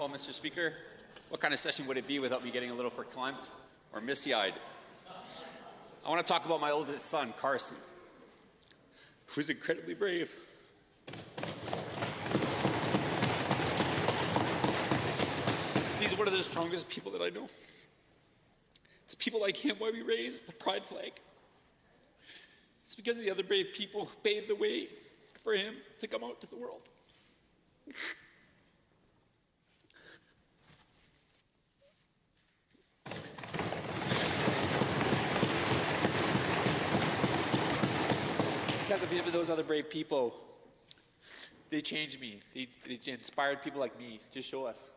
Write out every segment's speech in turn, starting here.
Well, Mr. Speaker, what kind of session would it be without me getting a little verklempt or misty-eyed? I want to talk about my oldest son, Carson, who's incredibly brave. He's one of the strongest people that I know. It's people like him why we raised the Pride flag. It's because the other brave people who paved the way for him to come out to the world. Because of him and those other brave people, they changed me. They inspired people like me to show us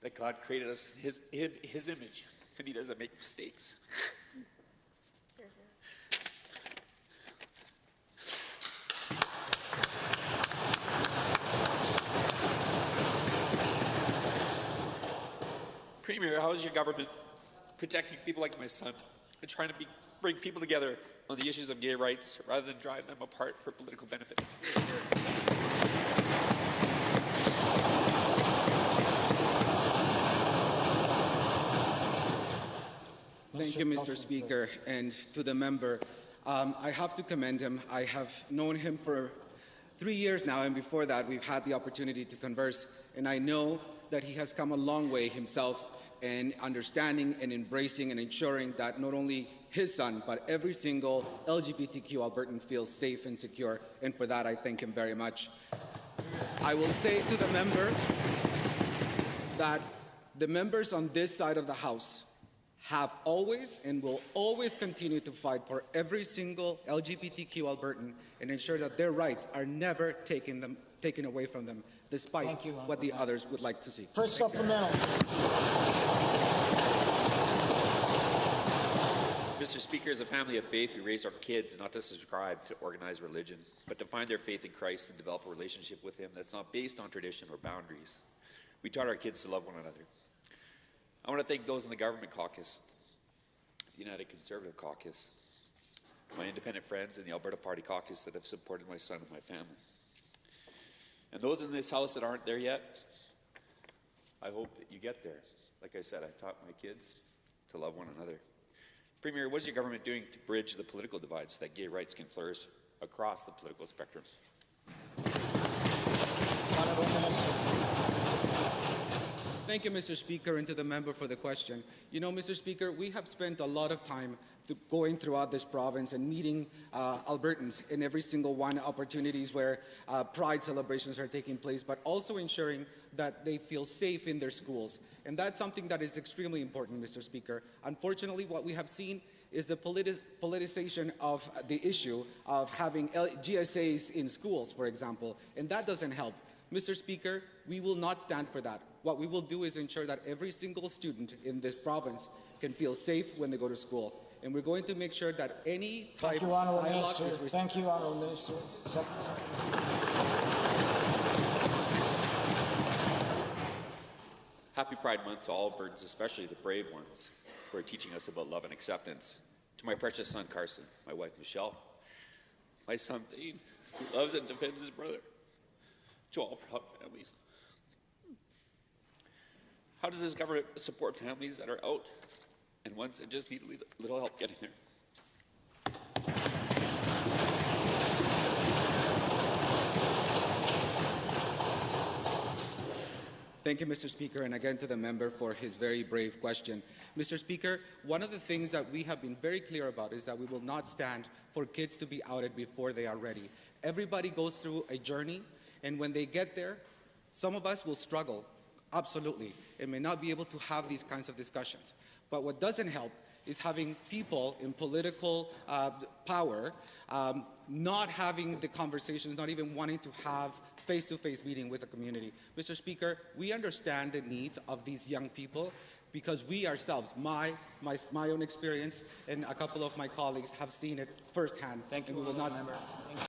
that God created us in His image, and He doesn't make mistakes. Premier, how is your government protecting people like my son and trying to bring people together on the issues of gay rights rather than drive them apart for political benefit? Thank you, Mr. Speaker, and to the member. I have to commend him. I have known him for 3 years now, and before that we've had the opportunity to converse, and I know that he has come a long way himself in understanding and embracing and ensuring that not only his son, but every single LGBTQ Albertan feels safe and secure, and for that I thank him very much. I will say to the member that the members on this side of the House have always and will always continue to fight for every single LGBTQ Albertan and ensure that their rights are never taken away from them, despite what the others would like to see. First supplemental. Mr. Speaker, as a family of faith, we raise our kids not to subscribe to organized religion, but to find their faith in Christ and develop a relationship with Him that's not based on tradition or boundaries. We taught our kids to love one another. I want to thank those in the Government Caucus, the United Conservative Caucus, my independent friends in the Alberta Party Caucus that have supported my son and my family. And those in this House that aren't there yet, I hope that you get there. Like I said, I taught my kids to love one another. Premier, what is your government doing to bridge the political divide so that gay rights can flourish across the political spectrum? Thank you, Mr. Speaker, and to the member for the question. You know, Mr. Speaker, we have spent a lot of time going throughout this province and meeting Albertans in every single one, opportunities where Pride celebrations are taking place, but also ensuring that they feel safe in their schools. And that's something that is extremely important, Mr. Speaker. Unfortunately, what we have seen is the politicization of the issue of having GSAs in schools, for example, and that doesn't help. Mr. Speaker, we will not stand for that. What we will do is ensure that every single student in this province can feel safe when they go to school. And we're going to make sure that any type of dialogue is... Thank you, Honourable Minister. Happy Pride Month to all Albertans, especially the brave ones who are teaching us about love and acceptance. To my precious son, Carson, my wife, Michelle, my son, Thane, who loves and defends his brother. To all proud families. How does this government support families that are out and ones that just need a little help getting there? Thank you, Mr. Speaker, and again to the member for his very brave question. Mr. Speaker, one of the things that we have been very clear about is that we will not stand for kids to be outed before they are ready. Everybody goes through a journey, and when they get there, some of us will struggle, absolutely, and may not be able to have these kinds of discussions. But what doesn't help is having people in political power not having the conversations, not even wanting to have face-to-face meeting with the community. Mr. Speaker, we understand the needs of these young people because we ourselves, my own experience and a couple of my colleagues have seen it firsthand. Thank you. And we will not.